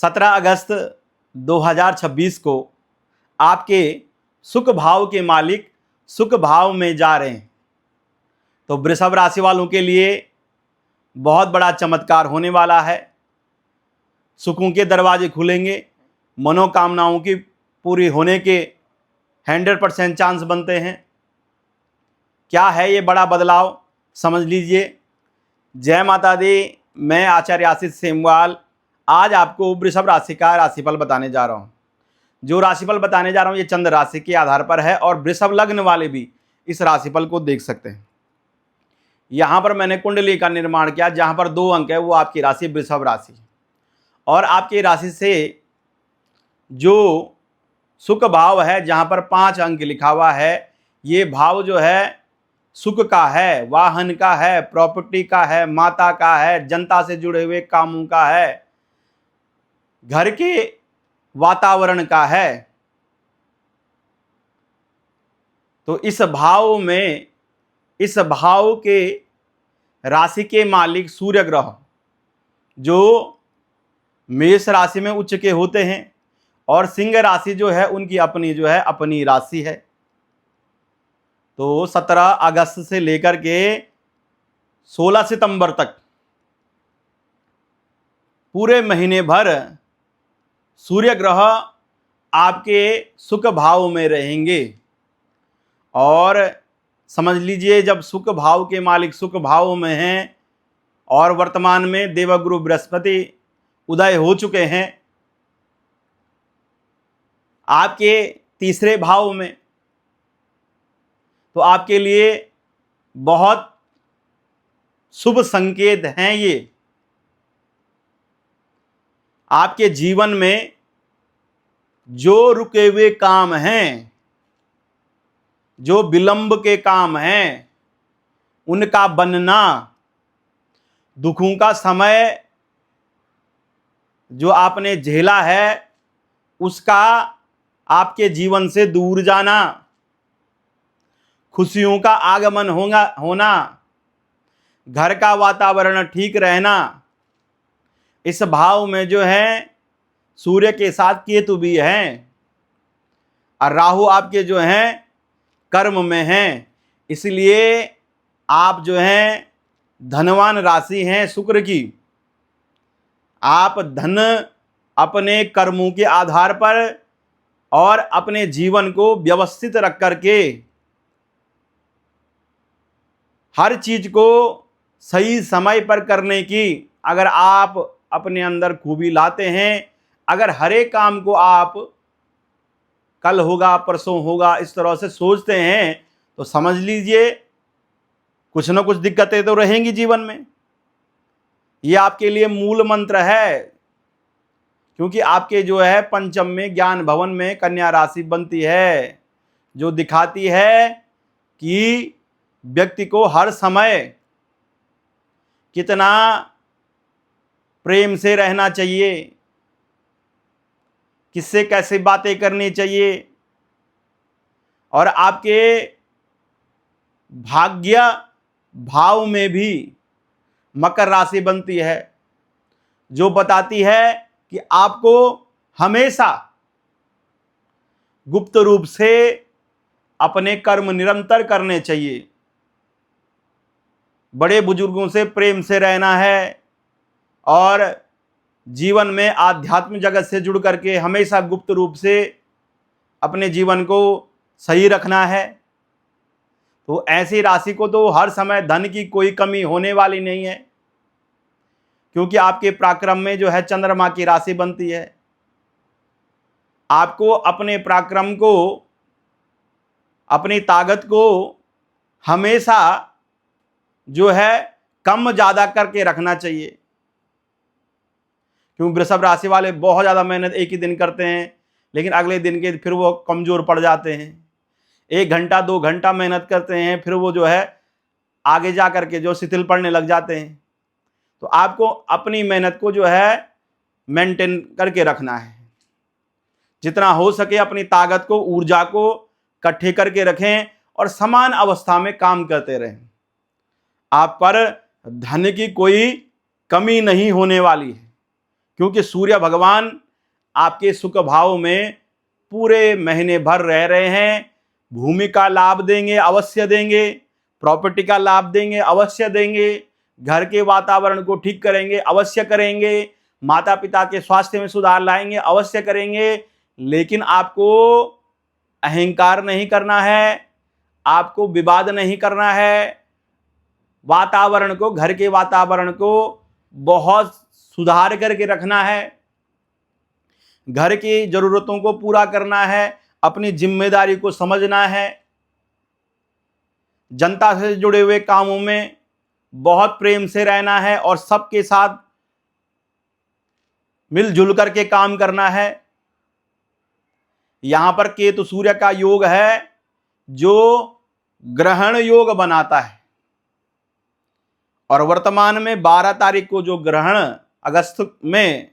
17 अगस्त 2026 को आपके सुख भाव के मालिक सुख भाव में जा रहे हैं। तो वृषभ राशि वालों के लिए बहुत बड़ा चमत्कार होने वाला है। सुखों के दरवाजे खुलेंगे, मनोकामनाओं की पूरी होने के 100% चांस बनते हैं। क्या है ये बड़ा बदलाव, समझ लीजिए। जय माता दी। मैं आचार्य आशीष सेमवाल आज आपको वृषभ राशि का राशिफल बताने जा रहा हूँ। जो राशिफल बताने जा रहा हूँ ये चंद्र राशि के आधार पर है और वृषभ लग्न वाले भी इस राशिफल को देख सकते हैं। यहाँ पर मैंने कुंडली का निर्माण किया, जहाँ पर 2 अंक है वो आपकी राशि वृषभ राशि, और आपकी राशि से जो सुख भाव है जहाँ पर 5 अंक लिखा हुआ है, ये भाव जो है सुख का है, वाहन का है, प्रॉपर्टी का है, माता का है, जनता से जुड़े हुए कामों का है, घर के वातावरण का है। तो इस भाव के राशि के मालिक सूर्य ग्रह जो मेष राशि में उच्च के होते हैं और सिंह राशि जो है उनकी अपनी राशि है। तो 17 अगस्त से लेकर के 16 सितंबर तक पूरे महीने भर सूर्य ग्रह आपके सुख भाव में रहेंगे। और समझ लीजिए, जब सुख भाव के मालिक सुख भाव में हैं और वर्तमान में देवगुरु बृहस्पति उदय हो चुके हैं आपके तीसरे भाव में, तो आपके लिए बहुत शुभ संकेत हैं। ये आपके जीवन में जो रुके हुए काम हैं, जो विलंब के काम हैं, उनका बनना, दुखों का समय जो आपने झेला है उसका आपके जीवन से दूर जाना, खुशियों का आगमन होना, घर का वातावरण ठीक रहना। इस भाव में जो है सूर्य के साथ केतु भी हैं और राहु आपके जो हैं कर्म में हैं। इसलिए आप जो हैं धनवान राशि हैं शुक्र की। आप धन अपने कर्मों के आधार पर और अपने जीवन को व्यवस्थित रख करके हर चीज को सही समय पर करने की अगर आप अपने अंदर खूबी लाते हैं, अगर हर एक काम को आप कल होगा परसों होगा इस तरह से सोचते हैं, तो समझ लीजिए कुछ ना कुछ दिक्कतें तो रहेंगी जीवन में। ये आपके लिए मूल मंत्र है, क्योंकि आपके जो है पंचम में ज्ञान भवन में कन्या राशि बनती है, जो दिखाती है कि व्यक्ति को हर समय कितना प्रेम से रहना चाहिए, किससे कैसे बातें करनी चाहिए। और आपके भाग्य भाव में भी मकर राशि बनती है, जो बताती है कि आपको हमेशा गुप्त रूप से अपने कर्म निरंतर करने चाहिए, बड़े बुजुर्गों से प्रेम से रहना है और जीवन में आध्यात्म जगत से जुड़ करके हमेशा गुप्त रूप से अपने जीवन को सही रखना है। तो ऐसी राशि को तो हर समय धन की कोई कमी होने वाली नहीं है, क्योंकि आपके पराक्रम में जो है चंद्रमा की राशि बनती है। आपको अपने पराक्रम को, अपनी ताकत को हमेशा जो है कम ज्यादा करके रखना चाहिए, क्योंकि वृषभ राशि वाले बहुत ज़्यादा मेहनत एक ही दिन करते हैं, लेकिन अगले दिन के फिर वो कमज़ोर पड़ जाते हैं। 1 घंटा 2 घंटा मेहनत करते हैं, फिर वो जो है आगे जा कर के जो शिथिल पड़ने लग जाते हैं। तो आपको अपनी मेहनत को जो है मेंटेन करके रखना है, जितना हो सके अपनी ताकत को, ऊर्जा को इकट्ठे करके रखें और समान अवस्था में काम करते रहें। आप पर धन की कोई कमी नहीं होने वाली है, क्योंकि सूर्य भगवान आपके सुख भाव में पूरे महीने भर रह रहे हैं। भूमि का लाभ देंगे, अवश्य देंगे। प्रॉपर्टी का लाभ देंगे, अवश्य देंगे। घर के वातावरण को ठीक करेंगे, अवश्य करेंगे। माता पिता के स्वास्थ्य में सुधार लाएंगे, अवश्य करेंगे। लेकिन आपको अहंकार नहीं करना है, आपको विवाद नहीं करना है। वातावरण को, घर के वातावरण को बहुत सुधार करके रखना है। घर की जरूरतों को पूरा करना है, अपनी जिम्मेदारी को समझना है। जनता से जुड़े हुए कामों में बहुत प्रेम से रहना है और सबके साथ मिलजुल करके काम करना है। यहां पर केतु सूर्य का योग है जो ग्रहण योग बनाता है। और वर्तमान में 12 तारीख को जो ग्रहण अगस्त में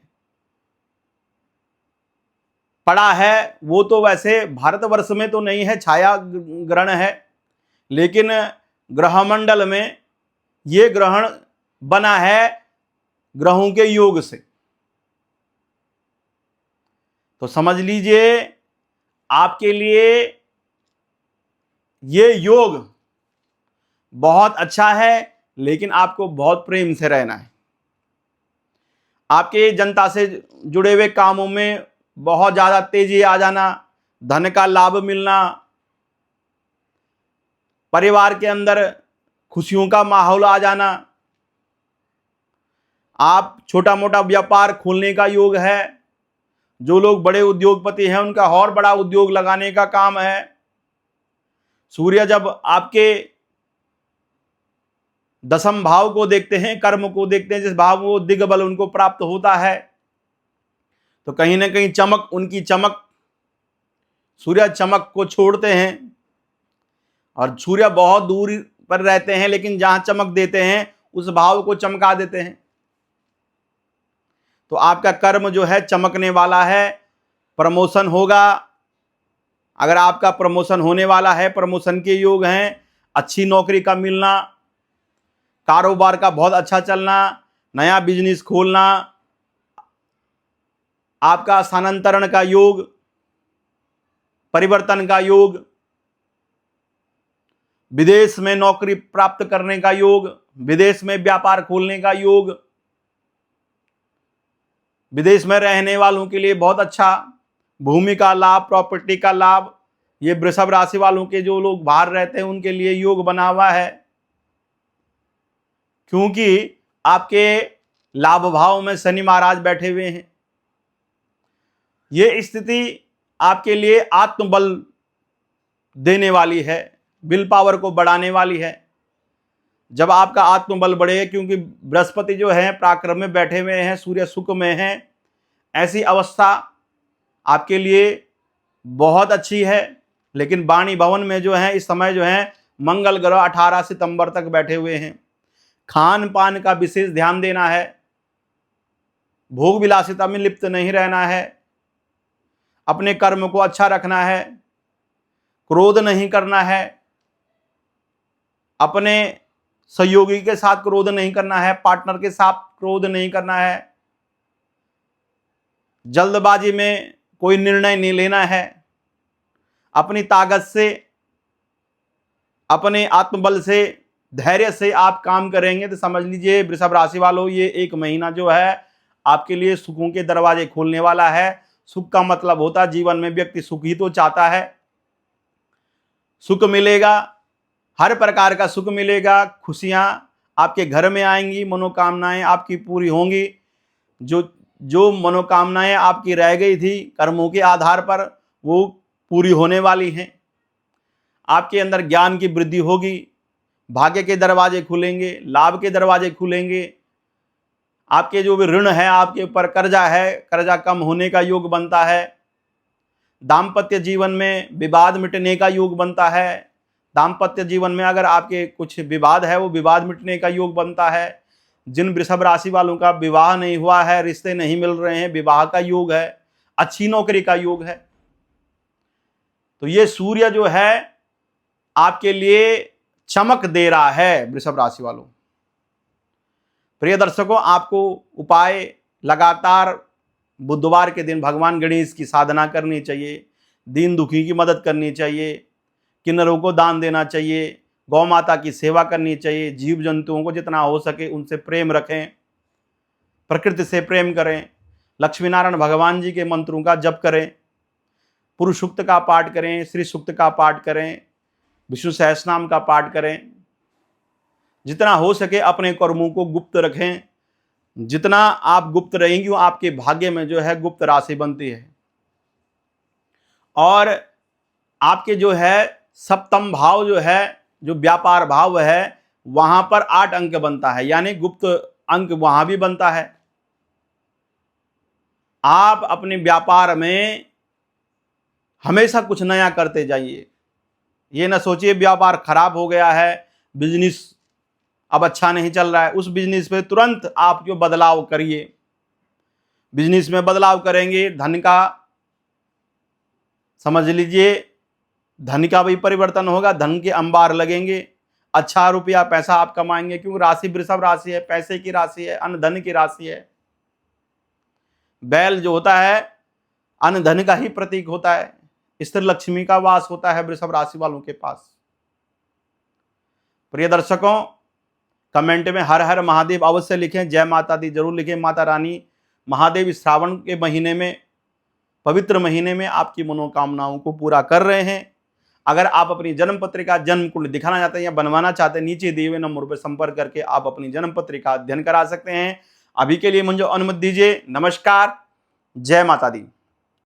पड़ा है वो तो वैसे भारतवर्ष में तो नहीं है, छाया ग्रहण है, लेकिन ग्रहमंडल में ये ग्रहण बना है ग्रहों के योग से। तो समझ लीजिए आपके लिए ये योग बहुत अच्छा है, लेकिन आपको बहुत प्रेम से रहना है। आपके जनता से जुड़े हुए कामों में बहुत ज्यादा तेजी आ जाना, धन का लाभ मिलना, परिवार के अंदर खुशियों का माहौल आ जाना। आप छोटा मोटा व्यापार खोलने का योग है। जो लोग बड़े उद्योगपति हैं उनका और बड़ा उद्योग लगाने का काम है। सूर्य जब आपके दशम भाव को देखते हैं, कर्म को देखते हैं, जिस भाव वो दिग्बल उनको प्राप्त होता है, तो कहीं ना कहीं चमक, उनकी चमक, सूर्य चमक को छोड़ते हैं। और सूर्य बहुत दूर पर रहते हैं, लेकिन जहां चमक देते हैं उस भाव को चमका देते हैं। तो आपका कर्म जो है चमकने वाला है, प्रमोशन होगा। अगर आपका प्रमोशन होने वाला है, प्रमोशन के योग हैं, अच्छी नौकरी का मिलना, कारोबार का बहुत अच्छा चलना, नया बिजनेस खोलना, आपका स्थानांतरण का योग, परिवर्तन का योग, विदेश में नौकरी प्राप्त करने का योग, विदेश में व्यापार खोलने का योग, विदेश में रहने वालों के लिए बहुत अच्छा, भूमि का लाभ, प्रॉपर्टी का लाभ, ये वृषभ राशि वालों के जो लोग बाहर रहते हैं उनके लिए योग बना हुआ है। क्योंकि आपके लाभ भाव में शनि महाराज बैठे हुए हैं। ये स्थिति आपके लिए आत्मबल देने वाली है, विल पावर को बढ़ाने वाली है। जब आपका आत्मबल बढ़ेगा, क्योंकि बृहस्पति जो है पराक्रम में बैठे हुए हैं, सूर्य सुख में है, ऐसी अवस्था आपके लिए बहुत अच्छी है। लेकिन वाणी भवन में जो है इस समय जो है मंगल ग्रह 18 सितंबर तक बैठे हुए हैं। खान पान का विशेष ध्यान देना है, भोग विलासिता में लिप्त नहीं रहना है, अपने कर्म को अच्छा रखना है, क्रोध नहीं करना है, अपने सहयोगी के साथ क्रोध नहीं करना है, पार्टनर के साथ क्रोध नहीं करना है, जल्दबाजी में कोई निर्णय नहीं लेना है। अपनी ताकत से, अपने आत्मबल से, धैर्य से आप काम करेंगे तो समझ लीजिए वृषभ राशि वालों, ये एक महीना जो है आपके लिए सुखों के दरवाजे खोलने वाला है। सुख का मतलब होता है जीवन में व्यक्ति सुख ही तो चाहता है। सुख मिलेगा, हर प्रकार का सुख मिलेगा, खुशियां आपके घर में आएंगी, मनोकामनाएं आपकी पूरी होंगी। जो मनोकामनाएं आपकी रह गई थी कर्मों के आधार पर, वो पूरी होने वाली हैं। आपके अंदर ज्ञान की वृद्धि होगी, भाग्य के दरवाजे खुलेंगे, लाभ के दरवाजे खुलेंगे। आपके जो भी ऋण है, आपके ऊपर कर्जा है, कर्जा कम होने का योग बनता है। दाम्पत्य जीवन में विवाद मिटने का योग बनता है। दाम्पत्य जीवन में अगर आपके कुछ विवाद है, वो विवाद मिटने का योग बनता है। जिन वृषभ राशि वालों का विवाह नहीं हुआ है, रिश्ते नहीं मिल रहे हैं, विवाह का योग है, अच्छी नौकरी का योग है। तो ये सूर्य जो है आपके लिए चमक दे रहा है वृषभ राशि वालों। प्रिय दर्शकों, आपको उपाय लगातार बुधवार के दिन भगवान गणेश की साधना करनी चाहिए, दीन दुखी की मदद करनी चाहिए, किन्नरों को दान देना चाहिए, गौ माता की सेवा करनी चाहिए, जीव जंतुओं को जितना हो सके उनसे प्रेम रखें, प्रकृति से प्रेम करें, लक्ष्मी नारायण भगवान जी के मंत्रों का जप करें, पुरुष सूक्त का पाठ करें, श्री सूक्त का पाठ करें, विष्णु सहस्रनाम का पाठ करें। जितना हो सके अपने कर्मों को गुप्त रखें। जितना आप गुप्त रहेंगी वो आपके भाग्य में जो है गुप्त राशि बनती है। और आपके जो है सप्तम भाव जो है, जो व्यापार भाव है, वहां पर 8 अंक बनता है, यानी गुप्त अंक वहां भी बनता है। आप अपने व्यापार में हमेशा कुछ नया करते जाइए। ये ना सोचिए व्यापार खराब हो गया है, बिजनेस अब अच्छा नहीं चल रहा है, उस बिजनेस में तुरंत आप जो बदलाव करिए। बिजनेस में बदलाव करेंगे, धन का समझ लीजिए, धन का भी परिवर्तन होगा, धन के अंबार लगेंगे, अच्छा रुपया पैसा आप कमाएंगे, क्योंकि राशि वृषभ राशि है, पैसे की राशि है, अन्न धन की राशि है। बैल जो होता है अन्न धन का ही प्रतीक होता है, स्त्री लक्ष्मी का वास होता है वृषभ राशि वालों के पास। प्रिय दर्शकों, कमेंट में हर हर महादेव अवश्य लिखें, जय माता दी जरूर लिखें। माता रानी महादेव श्रावण के महीने में, पवित्र महीने में आपकी मनोकामनाओं को पूरा कर रहे हैं। अगर आप अपनी जन्म पत्रिका जन्म कुंडली दिखाना चाहते हैं या बनवाना चाहते हैं, नीचे दिए हुए नंबर पर संपर्क करके आप अपनी जन्म पत्रिका अध्ययन करा सकते हैं। अभी के लिए मुझे अनुमति दीजिए। नमस्कार, जय माता दी।